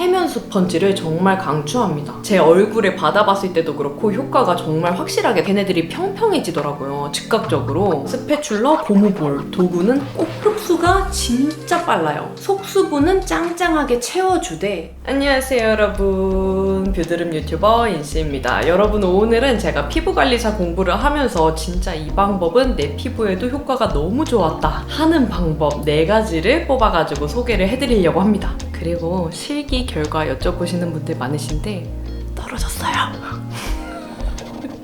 해면 스펀지를 정말 강추합니다. 제 얼굴에 받아봤을 때도 그렇고 효과가 정말 확실하게 걔네들이 평평해지더라고요. 즉각적으로. 스패츌러, 고무볼 도구는 꼭 흡수가 진짜 빨라요. 속수분은 짱짱하게 채워주되. 안녕하세요 여러분, 뷰드름 유튜버 인씨입니다. 여러분, 오늘은 제가 피부관리사 공부를 하면서 진짜 이 방법은 내 피부에도 효과가 너무 좋았다 하는 방법 4가지를 뽑아가지고 소개를 해드리려고 합니다. 그리고 실기 결과 여쭤보시는 분들 많으신데 떨어졌어요.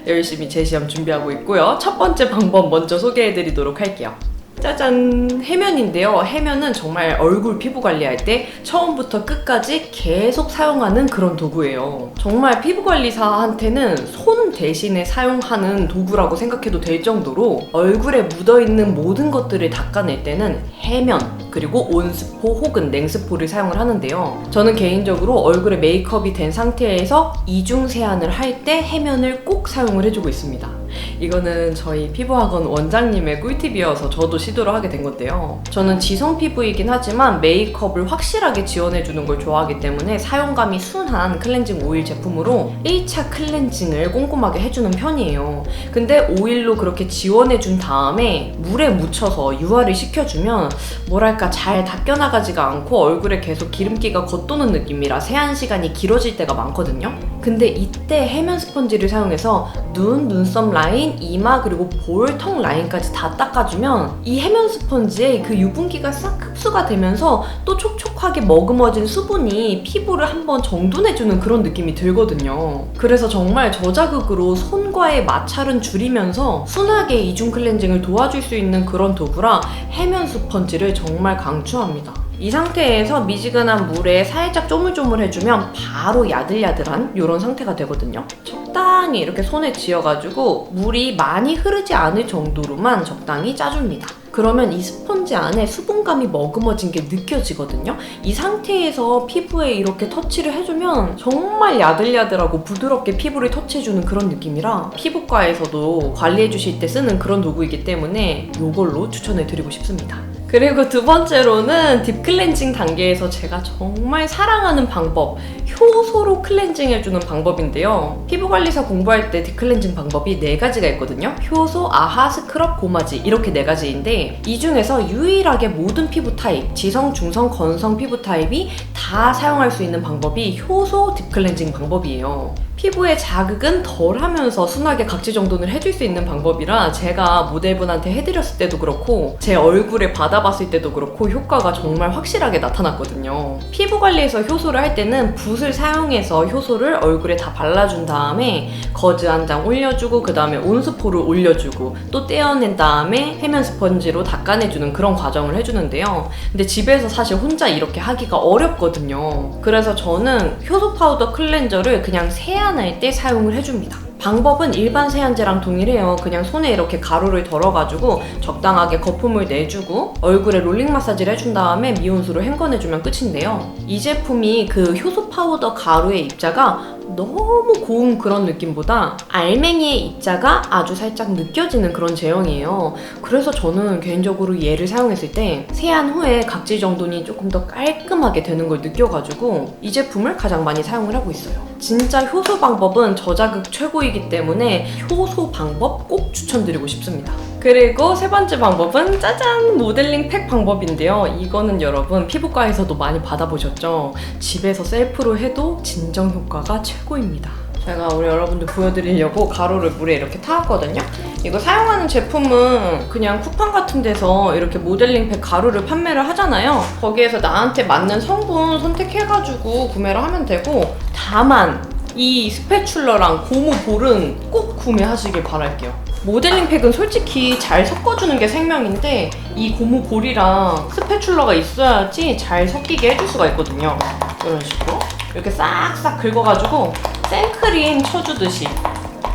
열심히 제 시험 준비하고 있고요. 첫 번째 방법 먼저 소개해드리도록 할게요. 짜잔! 해면인데요. 해면은 정말 얼굴 피부 관리할 때 처음부터 끝까지 계속 사용하는 그런 도구예요. 정말 피부관리사한테는 손 대신에 사용하는 도구라고 생각해도 될 정도로 얼굴에 묻어있는 모든 것들을 닦아낼 때는 해면, 그리고 온스포 혹은 냉스포를 사용을 하는데요. 저는 개인적으로 얼굴에 메이크업이 된 상태에서 이중 세안을 할 때 해면을 꼭 사용을 해주고 있습니다. 이거는 저희 피부학원 원장님의 꿀팁이어서 저도 시도를 하게 된 건데요. 저는 지성 피부이긴 하지만 메이크업을 확실하게 지원해주는 걸 좋아하기 때문에 사용감이 순한 클렌징 오일 제품으로 1차 클렌징을 꼼꼼하게 해주는 편이에요. 근데 오일로 그렇게 지원해준 다음에 물에 묻혀서 유화를 시켜주면 뭐랄까 잘 닦여나가지가 않고 얼굴에 계속 기름기가 겉도는 느낌이라 세안 시간이 길어질 때가 많거든요. 근데 이때 해면 스펀지를 사용해서 눈, 눈썹 라인, 이마 그리고 볼, 턱 라인까지 다 닦아주면 이 해면 스펀지에 그 유분기가 싹 흡수가 되면서 또 촉촉하게 머금어진 수분이 피부를 한번 정돈해주는 그런 느낌이 들거든요. 그래서 정말 저자극으로 손과의 마찰은 줄이면서 순하게 이중 클렌징을 도와줄 수 있는 그런 도구라 해면 스펀지를 정말 강추합니다. 이 상태에서 미지근한 물에 살짝 쪼물쪼물해주면 바로 야들야들한 이런 상태가 되거든요. 적당히 이렇게 손에 쥐어가지고 물이 많이 흐르지 않을 정도로만 적당히 짜줍니다. 그러면 이 스펀지 안에 수분감이 머금어진 게 느껴지거든요. 이 상태에서 피부에 이렇게 터치를 해주면 정말 야들야들하고 부드럽게 피부를 터치해주는 그런 느낌이라 피부과에서도 관리해주실 때 쓰는 그런 도구이기 때문에 이걸로 추천을 드리고 싶습니다. 그리고 두 번째로는 딥클렌징 단계에서 제가 정말 사랑하는 방법, 효소로 클렌징 해주는 방법인데요. 피부관리사 공부할 때 딥클렌징 방법이 4가지가 있거든요. 효소, 아하, 스크럽, 고마지 이렇게 4가지인데 이 중에서 유일하게 모든 피부 타입, 지성, 중성, 건성 피부 타입이 다 사용할 수 있는 방법이 효소 딥클렌징 방법이에요. 피부의 자극은 덜 하면서 순하게 각질 정돈을 해줄 수 있는 방법이라 제가 모델분한테 해드렸을 때도 그렇고 제 얼굴에 받아봤을 때도 그렇고 효과가 정말 확실하게 나타났거든요. 피부 관리에서 효소를 할 때는 붓을 사용해서 효소를 얼굴에 다 발라준 다음에 거즈 한 장 올려주고 그 다음에 온스포를 올려주고 또 떼어낸 다음에 해면 스펀지로 닦아내주는 그런 과정을 해주는데요. 근데 집에서 사실 혼자 이렇게 하기가 어렵거든요. 그래서 저는 효소 파우더 클렌저를 그냥 세안할 때 사용을 해줍니다. 방법은 일반 세안제랑 동일해요. 그냥 손에 이렇게 가루를 덜어가지고 적당하게 거품을 내주고 얼굴에 롤링 마사지를 해준 다음에 미온수로 헹궈내주면 끝인데요. 이 제품이 그 효소 파우더 가루의 입자가 너무 고운 그런 느낌보다 알맹이의 입자가 아주 살짝 느껴지는 그런 제형이에요. 그래서 저는 개인적으로 얘를 사용했을 때 세안 후에 각질 정돈이 조금 더 깔끔하게 되는 걸 느껴가지고 이 제품을 가장 많이 사용을 하고 있어요. 진짜 효소 방법은 저자극 최고이기 때문에 효소 방법 꼭 추천드리고 싶습니다. 그리고 세 번째 방법은 짜잔! 모델링 팩 방법인데요. 이거는 여러분 피부과에서도 많이 받아보셨죠? 집에서 셀프로 해도 진정 효과가 최고입니다. 제가 우리 여러분들 보여드리려고 가루를 물에 이렇게 타왔거든요. 이거 사용하는 제품은 그냥 쿠팡 같은 데서 이렇게 모델링 팩 가루를 판매를 하잖아요. 거기에서 나한테 맞는 성분 선택해가지고 구매를 하면 되고, 다만 이 스패츌러랑 고무볼은 꼭 구매하시길 바랄게요. 모델링 팩은 솔직히 잘 섞어주는 게 생명인데 이 고무볼이랑 스패츌러가 있어야지 잘 섞이게 해줄 수가 있거든요. 이런 식으로 이렇게 싹싹 긁어가지고 생크림 쳐주듯이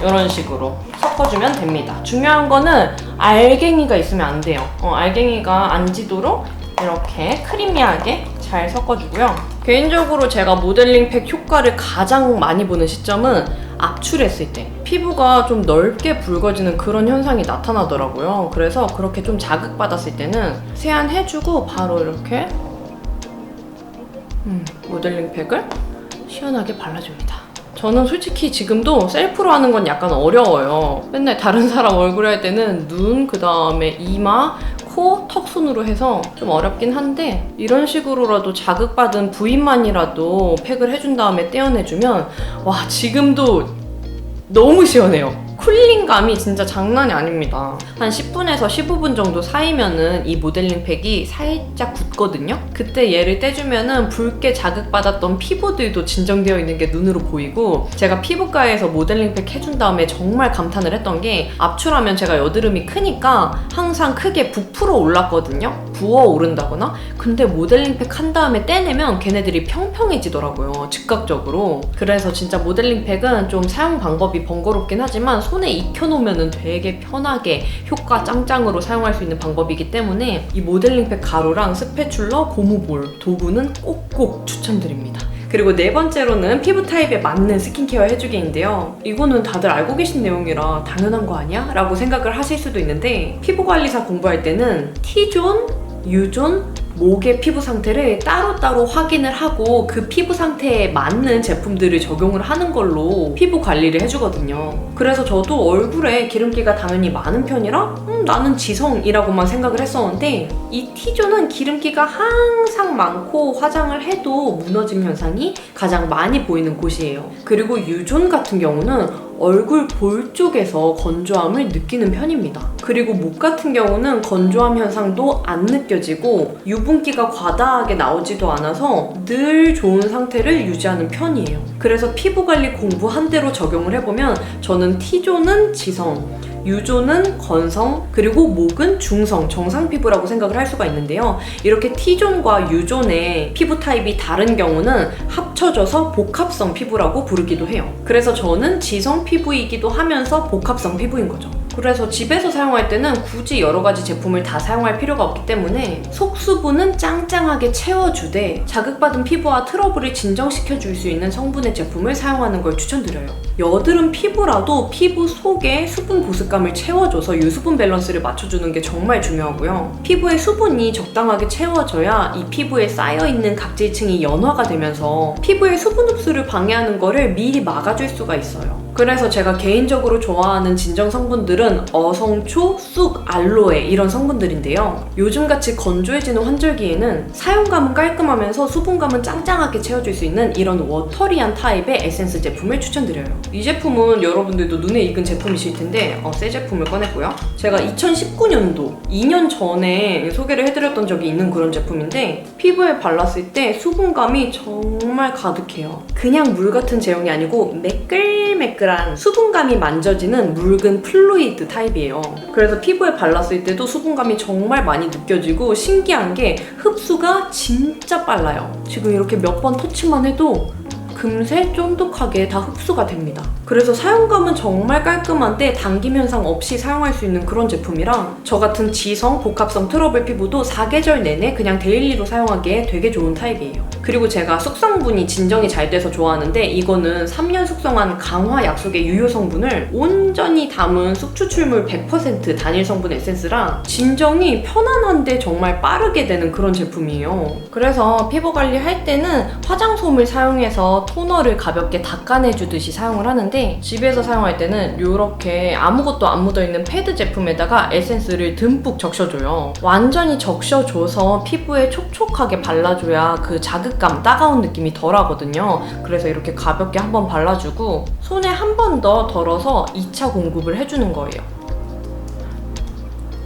이런 식으로 섞어주면 됩니다. 중요한 거는 알갱이가 있으면 안 돼요. 알갱이가 안 지도록 이렇게 크리미하게 잘 섞어주고요. 개인적으로 제가 모델링 팩 효과를 가장 많이 보는 시점은 압출했을 때 피부가 좀 넓게 붉어지는 그런 현상이 나타나더라고요. 그래서 그렇게 좀 자극받았을 때는 세안해주고 바로 이렇게 모델링 팩을 시원하게 발라줍니다. 저는 솔직히 지금도 셀프로 하는 건 약간 어려워요. 맨날 다른 사람 얼굴 할 때는 눈, 그 다음에 이마, 코, 턱 순으로 해서 좀 어렵긴 한데 이런 식으로라도 자극받은 부위만이라도 팩을 해준 다음에 떼어내주면 와, 지금도 너무 시원해요. 쿨링감이 진짜 장난이 아닙니다. 한 10분에서 15분 정도 사이면은 이 모델링 팩이 살짝 굳거든요? 그때 얘를 떼주면은 붉게 자극받았던 피부들도 진정되어 있는 게 눈으로 보이고, 제가 피부과에서 모델링 팩 해준 다음에 정말 감탄을 했던 게, 압출하면 제가 여드름이 크니까 항상 크게 부풀어 올랐거든요? 부어 오른다거나? 근데 모델링 팩 한 다음에 떼내면 걔네들이 평평해지더라고요, 즉각적으로. 그래서 진짜 모델링 팩은 좀 사용 방법이 번거롭긴 하지만 손에 익혀놓으면 되게 편하게 효과 짱짱으로 사용할 수 있는 방법이기 때문에 이 모델링 팩 가루랑 스패츌러, 고무볼, 도구는 꼭꼭 추천드립니다. 그리고 네 번째로는 피부 타입에 맞는 스킨케어 해주기인데요. 이거는 다들 알고 계신 내용이라 당연한 거 아니야? 라고 생각을 하실 수도 있는데, 피부관리사 공부할 때는 T존, U존, 목의 피부 상태를 따로따로 확인을 하고 그 피부 상태에 맞는 제품들을 적용을 하는 걸로 피부 관리를 해주거든요. 그래서 저도 얼굴에 기름기가 당연히 많은 편이라 나는 지성이라고만 생각을 했었는데, 이 T존은 기름기가 항상 많고 화장을 해도 무너짐 현상이 가장 많이 보이는 곳이에요. 그리고 U존 같은 경우는 얼굴 볼 쪽에서 건조함을 느끼는 편입니다. 그리고 목 같은 경우는 건조함 현상도 안 느껴지고 유분기가 과다하게 나오지도 않아서 늘 좋은 상태를 유지하는 편이에요. 그래서 피부관리 공부한 대로 적용을 해보면 저는 T존은 지성, U존은 건성, 그리고 목은 중성, 정상 피부라고 생각을 할 수가 있는데요. 이렇게 T존과 U존의 피부 타입이 다른 경우는 합쳐져서 복합성 피부라고 부르기도 해요. 그래서 저는 지성 피부이기도 하면서 복합성 피부인 거죠. 그래서 집에서 사용할 때는 굳이 여러 가지 제품을 다 사용할 필요가 없기 때문에 속수분은 짱짱하게 채워주되 자극받은 피부와 트러블을 진정시켜줄 수 있는 성분의 제품을 사용하는 걸 추천드려요. 여드름 피부라도 피부 속에 수분 보습감을 채워줘서 유수분 밸런스를 맞춰주는 게 정말 중요하고요. 피부에 수분이 적당하게 채워져야 이 피부에 쌓여있는 각질층이 연화가 되면서 피부의 수분 흡수를 방해하는 거를 미리 막아줄 수가 있어요. 그래서 제가 개인적으로 좋아하는 진정 성분들은 어성초, 쑥, 알로에 이런 성분들인데요. 요즘같이 건조해지는 환절기에는 사용감은 깔끔하면서 수분감은 짱짱하게 채워줄 수 있는 이런 워터리한 타입의 에센스 제품을 추천드려요. 이 제품은 여러분들도 눈에 익은 제품이실 텐데 새 제품을 꺼냈고요. 제가 2019년도 2년 전에 소개를 해드렸던 적이 있는 그런 제품인데, 피부에 발랐을 때 수분감이 정말 가득해요. 그냥 물 같은 제형이 아니고 매끌매끌한 수분감이 만져지는 묽은 플루이드 타입이에요. 그래서 피부에 발랐을 때도 수분감이 정말 많이 느껴지고, 신기한 게 흡수가 진짜 빨라요. 지금 이렇게 몇 번 터치만 해도 금세 쫀득하게 다 흡수가 됩니다. 그래서 사용감은 정말 깔끔한데 당김 현상 없이 사용할 수 있는 그런 제품이라 저 같은 지성, 복합성 트러블 피부도 사계절 내내 그냥 데일리로 사용하기에 되게 좋은 타입이에요. 그리고 제가 숙성분이 진정이 잘 돼서 좋아하는데, 이거는 3년 숙성한 강화 약속의 유효 성분을 온전히 담은 쑥추출물 100% 단일 성분 에센스라 진정이 편안한데 정말 빠르게 되는 그런 제품이에요. 그래서 피부 관리할 때는 화장솜을 사용해서 토너를 가볍게 닦아내주듯이 사용을 하는데, 집에서 사용할 때는 이렇게 아무것도 안 묻어있는 패드 제품에다가 에센스를 듬뿍 적셔줘요. 완전히 적셔줘서 피부에 촉촉하게 발라줘야 그 자극감, 따가운 느낌이 덜하거든요. 그래서 이렇게 가볍게 한번 발라주고 손에 한 번 더 덜어서 2차 공급을 해주는 거예요.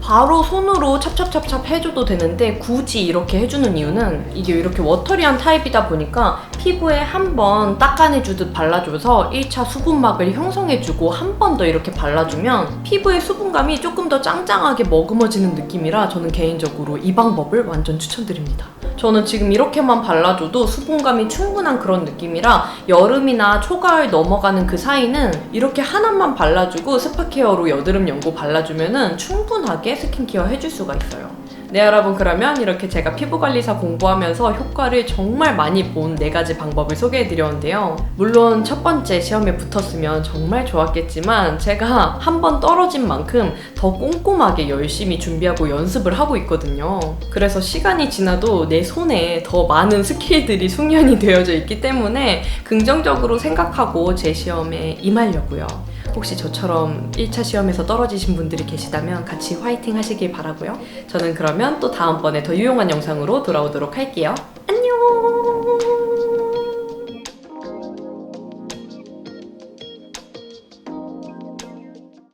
바로 손으로 찹찹찹찹 해줘도 되는데 굳이 이렇게 해주는 이유는, 이게 이렇게 워터리한 타입이다 보니까 피부에 한 번 닦아내주듯 발라줘서 1차 수분막을 형성해주고 한 번 더 이렇게 발라주면 피부의 수분감이 조금 더 짱짱하게 머금어지는 느낌이라 저는 개인적으로 이 방법을 완전 추천드립니다. 저는 지금 이렇게만 발라줘도 수분감이 충분한 그런 느낌이라 여름이나 초가을 넘어가는 그 사이는 이렇게 하나만 발라주고 스파케어로 여드름 연고 발라주면은 충분하게 스킨케어 해줄 수가 있어요. 네 여러분, 그러면 이렇게 제가 피부관리사 공부하면서 효과를 정말 많이 본 4가지 방법을 소개해드렸는데요. 물론 첫 번째 시험에 붙었으면 정말 좋았겠지만 제가 한 번 떨어진 만큼 더 꼼꼼하게 열심히 준비하고 연습을 하고 있거든요. 그래서 시간이 지나도 내 손에 더 많은 스킬들이 숙련이 되어져 있기 때문에 긍정적으로 생각하고 제 시험에 임하려고요. 혹시 저처럼 1차 시험에서 떨어지신 분들이 계시다면 같이 화이팅 하시길 바라고요. 저는 그러면 또 다음번에 더 유용한 영상으로 돌아오도록 할게요. 안녕!